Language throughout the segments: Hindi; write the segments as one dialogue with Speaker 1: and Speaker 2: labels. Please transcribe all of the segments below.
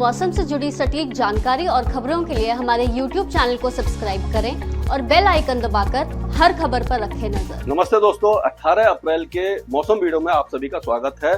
Speaker 1: मौसम से जुड़ी सटीक जानकारी और खबरों के लिए हमारे YouTube चैनल को सब्सक्राइब करें और बेल आइकन दबाकर हर खबर पर रखें नजर।
Speaker 2: नमस्ते दोस्तों, 18 अप्रैल के मौसम वीडियो में आप सभी का स्वागत है।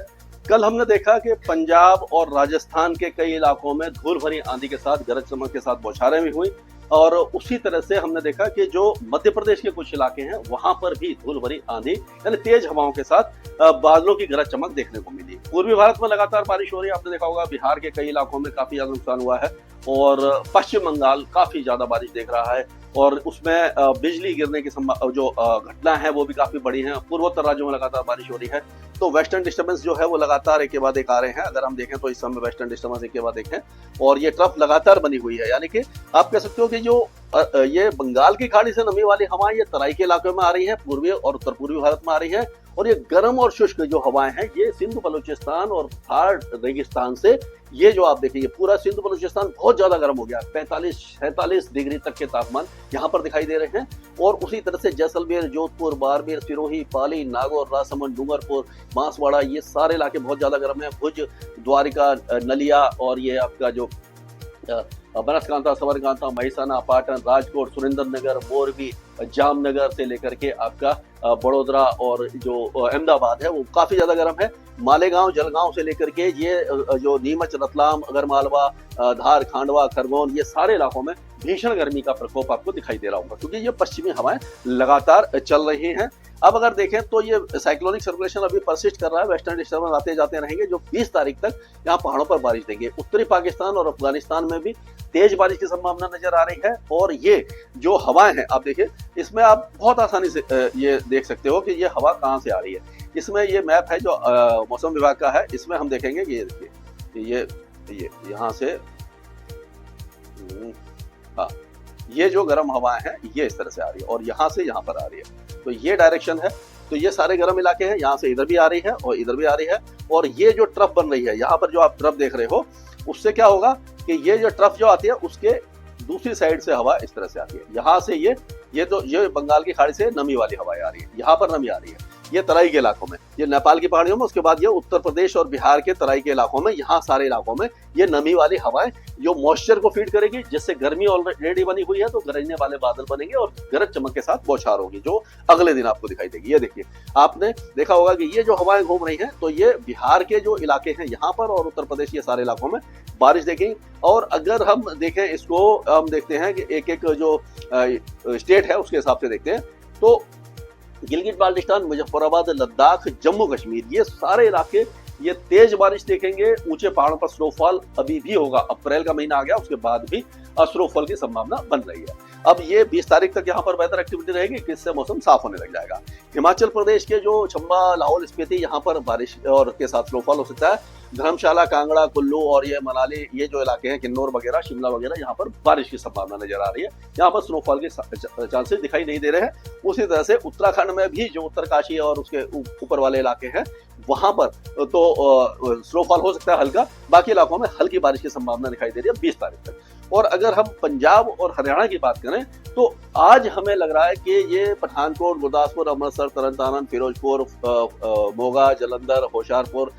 Speaker 2: कल हमने देखा कि पंजाब और राजस्थान के कई इलाकों में धूल भरी आंधी के साथ गरज चमक के साथ बौछारें भी हुई और उसी तरह से हमने देखा कि जो मध्य प्रदेश के कुछ इलाके हैं वहां पर भी धूल भरी आंधी यानी तेज हवाओं के साथ बादलों की गरज चमक देखने को मिली। पूर्वी भारत में लगातार बारिश हो रही है। आपने देखा होगा बिहार के कई इलाकों में काफी ज्यादा नुकसान हुआ है और पश्चिम बंगाल काफी ज्यादा बारिश देख रहा है और उसमें बिजली गिरने की जो घटना है वो भी काफी बड़ी है। पूर्वोत्तर राज्यों में लगातार बारिश हो रही है तो वेस्टर्न डिस्टर्बेंस जो है वो लगातार एक के बाद एक आ रहे हैं। अगर हम देखें तो इस समय वेस्टर्न डिस्टर्बेंस एक के बाद एक है और ये ट्रफ लगातार बनी हुई है, यानी कि आप कह सकते हो कि जो ये बंगाल की खाड़ी से नमी वाली हवाएं ये तराई के इलाकों में आ रही है, पूर्वी और उत्तर पूर्वी भारत में आ रही है और ये गर्म और शुष्क जो हवाएं हैं ये सिंधु बलूचिस्तान और थार रेगिस्तान से ये जो आप देखिए पूरा सिंधु बलूचिस्तान बहुत ज्यादा गर्म हो गया। 45-46 डिग्री तक के तापमान यहाँ पर दिखाई दे रहे हैं और उसी तरह से जैसलमेर, जोधपुर, बाड़मेर, सिरोही, पाली, नागौर, राजसमंद, डूंगरपुर, बांसवाड़ा ये सारे इलाके बहुत ज्यादा गर्म है। भुज, द्वारिका, नलिया और ये आपका जो बनासकांठा, साबरकांठा, महिसाना, पाटन, राजकोट, सुरेंद्रनगर, मोरबी, जामनगर से लेकर के आपका बड़ोदरा और जो अहमदाबाद है वो काफी ज्यादा गर्म है। मालेगांव, जलगांव से लेकर के ये जो नीमच, रतलाम, अगरमालवा, धार, खांडवा, खरगोन ये सारे इलाकों में भीषण गर्मी का प्रकोप आपको दिखाई दे रहा होगा क्योंकि ये पश्चिमी हवाएं लगातार चल रही हैं। अब अगर देखें तो ये साइक्लोनिक सर्कुलेशन अभी परसिस्ट कर रहा है। वेस्टर्न डिस्टर्बेंस आते जाते रहेंगे जो 20 तारीख तक यहाँ पहाड़ों पर बारिश देंगे। उत्तरी पाकिस्तान और अफगानिस्तान में भी तेज बारिश की संभावना नजर आ रही है और ये जो हवाएं हैं आप देखिए इसमें आप बहुत आसानी से ये देख सकते हो कि ये हवा कहाँ से आ रही है। इसमें ये मैप है जो मौसम विभाग का है, इसमें हम देखेंगे कि ये देखिए ये यहाँ से हाँ ये जो गर्म हवाएं हैं ये इस तरह से आ रही है और यहाँ से यहाँ पर आ रही है तो ये डायरेक्शन है। तो ये सारे गर्म इलाके हैं, यहाँ से इधर भी आ रही है और इधर भी आ रही है और ये जो ट्रफ बन रही है यहाँ पर जो आप ट्रफ देख रहे हो उससे क्या होगा कि ये जो ट्रफ जो आती है उसके दूसरी साइड से हवा इस तरह से आती है। यहाँ से ये बंगाल की खाड़ी से नमी वाली हवाएं आ रही है, यहाँ पर नमी आ रही है ये तराई के इलाकों में, ये नेपाल की पहाड़ियों में, उसके बाद ये उत्तर प्रदेश और बिहार के तराई के इलाकों में, यहाँ सारे इलाकों में ये नमी वाली हवाएं जो मॉइस्चर को फीड करेगी जिससे गर्मी ऑलरेडी बनी हुई है तो गरजने वाले बादल बनेंगे और गरज चमक के साथ बौछार होगी जो अगले दिन आपको दिखाई देगी। ये देखिए आपने देखा होगा कि ये जो हवाएं घूम रही हैं तो ये बिहार के जो इलाके हैं यहाँ पर और उत्तर प्रदेश के सारे इलाकों में बारिश देखेंगे। और अगर हम देखें इसको हम देखते हैं कि एक एक जो स्टेट है उसके हिसाब से देखते हैं तो गिलगित बाल्टिस्तान, मुजफ्फराबाद, लद्दाख, जम्मू कश्मीर ये सारे इलाके ये तेज बारिश देखेंगे। ऊंचे पहाड़ों पर स्नोफॉल अभी भी होगा, अप्रैल का महीना आ गया उसके बाद भी स्नोफॉल की संभावना बन रही है। अब ये 20 तारीख तक यहाँ पर वेदर एक्टिविटी रहेगी जिससे मौसम साफ होने लग जाएगा। हिमाचल प्रदेश के जो चंबा, लाहौल स्पीति यहाँ पर बारिश और के साथ स्नोफॉल हो सकता है। धर्मशाला, कांगड़ा, कुल्लू और ये मनाली ये जो इलाके हैं, किन्नौर वगैरह, शिमला वगैरह यहाँ पर बारिश की संभावना नजर आ रही है। यहाँ पर स्नोफॉल के चांसेस दिखाई नहीं दे रहे हैं। उसी तरह से उत्तराखंड में भी जो उत्तरकाशी और उसके ऊपर वाले इलाके हैं वहां पर तो स्नोफॉल हो सकता है हल्का, बाकी इलाकों में हल्की बारिश की संभावना दिखाई दे रही है 20 तारीख तक। और अगर हम पंजाब और हरियाणा की बात करें तो आज हमें लग रहा है कि ये पठानकोट, गुरदासपुर, अमृतसर, तरनतारन, फिरोजपुर, मोगा, जलंधर, होशियारपुर,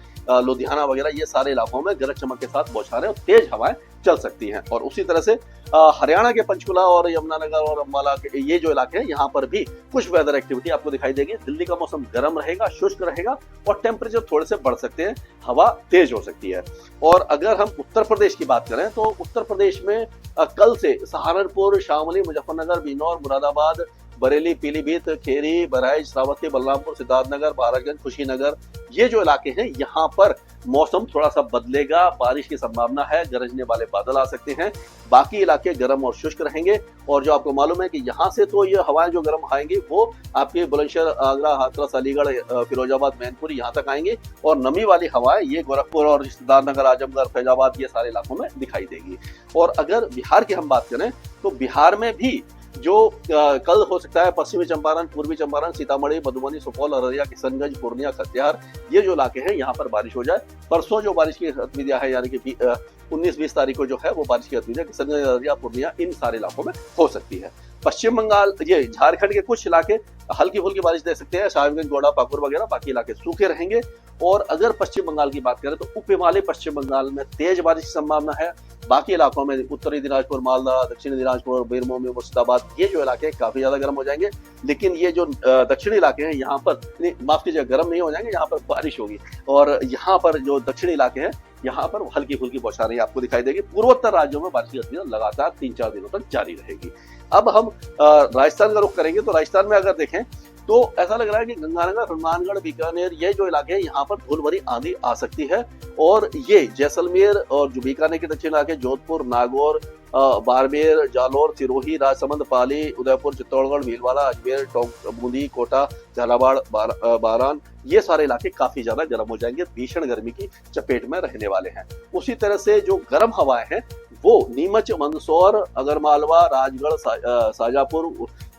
Speaker 2: लुधियाना वगैरह ये सारे इलाकों में गरज चमक के साथ बौछारें और तेज हवाएं चल सकती हैं। और उसी तरह से हरियाणा के पंचकुला और यमुनानगर और अम्बाला के ये जो इलाके हैं यहाँ पर भी कुछ वेदर एक्टिविटी आपको दिखाई देगी। दिल्ली का मौसम गर्म रहेगा, शुष्क रहेगा और टेम्परेचर थोड़े से बढ़ सकते हैं, हवा तेज हो सकती है। और अगर हम उत्तर प्रदेश की बात करें तो उत्तर प्रदेश में कल से सहारनपुर, शामली, मुजफ्फरनगर, बिजनौर, मुरादाबाद, बरेली, पीलीभीत, खेरी, बहराइच, श्रावस्ती, बलरामपुर, सिद्धार्थनगर, महाराजगंज, कुशीनगर ये जो इलाके हैं यहाँ पर मौसम थोड़ा सा बदलेगा, बारिश की संभावना है, गरजने वाले बादल आ सकते हैं। बाकी इलाके गर्म और शुष्क रहेंगे और जो आपको मालूम है कि यहाँ से तो ये हवाएं जो गर्म आएंगी वो आपके बुलंदशहर, आगरा, हाथरस, अलीगढ़, फिरोजाबाद, मैनपुर यहाँ तक आएंगी और नमी वाली हवाएं ये गोरखपुर और सिद्धार्थनगर, आजमगढ़, फैजाबाद ये सारे इलाकों में दिखाई देगी। और अगर बिहार की हम बात करें तो बिहार में भी जो कल हो सकता है पश्चिमी चंपारण, पूर्वी चंपारण, सीतामढ़ी, मधुबनी, सुपौल, अररिया, किशनगंज, पूर्णिया, कटिहार ये जो इलाके हैं यहाँ पर बारिश हो जाए। परसों जो बारिश की गतिविधियां है यानी कि 19-20 तारीख को जो है वो बारिश की गतिविधियां किशनगंज, अररिया, पूर्णिया इन सारे इलाकों में हो सकती है। पश्चिम बंगाल, ये झारखंड के कुछ इलाके हल्की फुल्की बारिश दे सकते हैं, साहिबगंज, गोड़ा, पाकुड़ वगैरह, बाकी इलाके सूखे रहेंगे। और अगर पश्चिम बंगाल की बात करें तो उप हिमालय पश्चिम बंगाल में तेज बारिश की संभावना है। बाकी इलाकों में उत्तरी दिनाजपुर, मालदा, दक्षिणी दिनाजपुर, बीरभूम, मुर्शिदाबाद, ये जो इलाके हैं काफी ज्यादा गर्म हो जाएंगे। लेकिन ये जो दक्षिणी इलाके हैं यहाँ पर माफ कीजिए गर्म नहीं हो जाएंगे, यहाँ पर बारिश होगी। और यहाँ पर जो दक्षिणी इलाके हैं यहाँ पर हल्की फुल्की बौछारें आपको दिखाई देगी। पूर्वोत्तर राज्यों में बारिश की गतिविधि लगातार 3-4 दिनों तक जारी रहेगी। अब हम राजस्थान का रुख करेंगे तो राजस्थान में अगर देखें तो ऐसा लग रहा है कि गंगानगर, हनुमानगढ़, बीकानेर, ये जो इलाके हैं यहाँ पर धूल भरी आंधी आ सकती है। और ये जैसलमेर और जो बीकानेर के दक्षिण इलाके, जोधपुर, नागौर, बाड़मेर, जालौर, सिरोही, राजसमंद, पाली, उदयपुर, चित्तौड़गढ़, भीलवाड़ा, अजमेर, बूंदी, कोटा, झालावाड़, बारान, ये सारे इलाके काफी ज्यादा गर्म हो जाएंगे, भीषण गर्मी की चपेट में रहने वाले हैं। उसी तरह से जो गर्म हवाएं हैं वो नीमच, मंदसौर, आगरमालवा, राजगढ़, शाजापुर,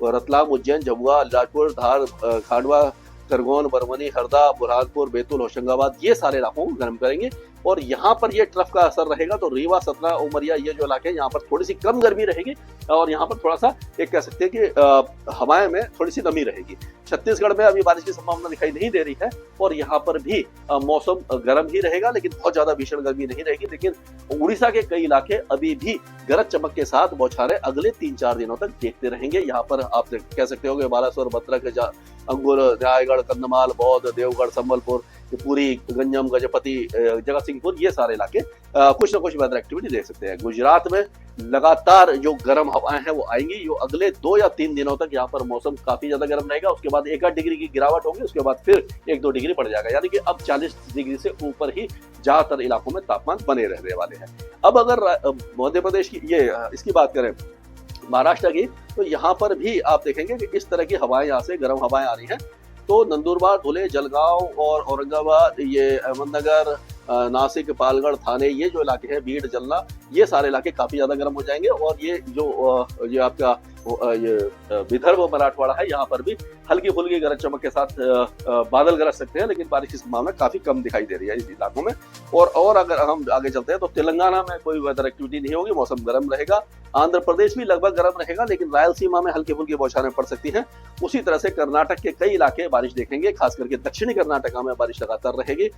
Speaker 2: रतलाम, उज्जैन, झाबुआ, अलीराजपुर, धार, खांडवा, खरगोन, बरौनी, हरदा, बुरहानपुर, बैतूल, होशंगाबाद, ये सारे इलाकों को गर्म करेंगे। और यहाँ पर ये ट्रफ का असर रहेगा तो रीवा, सतना, उमरिया, ये जो इलाके हैं यहाँ पर थोड़ी सी कम गर्मी रहेगी और यहाँ पर थोड़ा सा एक कह सकते हैं कि हवाएं में थोड़ी सी नमी रहेगी। छत्तीसगढ़ में अभी बारिश की संभावना दिखाई नहीं दे रही है और यहाँ पर भी मौसम गर्म ही रहेगा, लेकिन बहुत ज्यादा भीषण गर्मी नहीं रहेगी। लेकिन उड़ीसा के कई इलाके अभी भी गरज चमक के साथ बौछारें अगले 3-4 दिनों तक देखते रहेंगे। यहाँ पर आप कह सकते हो कि बालासोर, भद्रक, अंगुल, रायगढ़, कंधमाल, बौद्ध, देवगढ़, संबलपुर, पुरी, गंजम, गजपति, जगतसिंहपुर, ये सारे इलाके कुछ न कुछ वेदर एक्टिविटी देख सकते हैं। गुजरात में लगातार जो गर्म हवाएं हैं वो आएंगी। जो अगले 2 या 3 दिनों तक यहाँ पर मौसम काफी ज्यादा गर्म रहेगा। उसके बाद 1-8 डिग्री की गिरावट होगी, उसके बाद फिर 1-2 डिग्री बढ़ जाएगा, यानी कि अब 40 डिग्री से ऊपर ही ज्यादातर इलाकों में तापमान बने रहने वाले हैं। अब अगर मध्य प्रदेश की इसकी बात करें, महाराष्ट्र की, तो यहाँ पर भी आप देखेंगे कि इस तरह की हवाएं यहाँ से गर्म हवाएं आ रही हैं। तो नंदुरबार, धुले, जलगांव और औरंगाबाद, ये अहमदनगर, नासिक, पालगढ़, थाने, ये जो इलाके हैं, बीड़, जलना, ये सारे इलाके काफी ज्यादा गर्म हो जाएंगे। और ये जो ये आपका ये विदर्भ, मराठवाड़ा है, यहाँ पर भी हल्की फुल्की गरज चमक के साथ बादल गरज सकते हैं, लेकिन बारिश की संभावना काफी कम दिखाई दे रही है इस इलाकों में। और अगर हम आगे चलते हैं तो तेलंगाना में कोई वेदर एक्टिविटी नहीं होगी, मौसम गर्म रहेगा। आंध्र प्रदेश भी लगभग गर्म रहेगा, लेकिन रायलसीमा में हल्की फुल्की बौछारें पड़ सकती हैं। उसी तरह से कर्नाटक के कई इलाके बारिश देखेंगे, खास करके दक्षिणी कर्नाटका में बारिश लगातार रहेगी।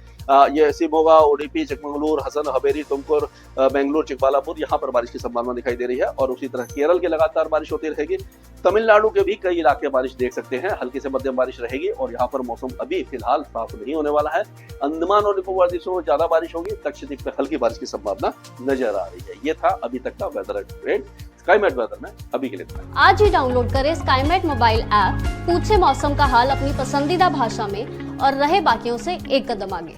Speaker 2: ये शिमोगा, उडुपी, चिकमंगलुरु, हसन, हवेरी, तुमकुर, बेंगलुरु, चिकबालापुर, यहाँ पर बारिश की संभावना दिखाई दे रही है। और उसी तरह केरल के लगातार बारिश होती रहेगी। तमिलनाडु के भी कई इलाके बारिश देख सकते हैं, हल्की से मध्यम बारिश रहेगी। और यहाँ पर मौसम अभी फिलहाल साफ नहीं होने वाला है। अंडमान और निकोबार द्वीपों में ज्यादा बारिश होगी, लक्षद्वीप में हल्की बारिश की संभावना नजर आ रही है। ये था अभी तक का वेदर अपडेट स्काईमेट वेदर में अभी के लिए।
Speaker 1: आज ही डाउनलोड करें स्काईमेट मोबाइल ऐप, पूछे मौसम का हाल अपनी पसंदीदा भाषा में और रहे बाकियों से एक कदम आगे।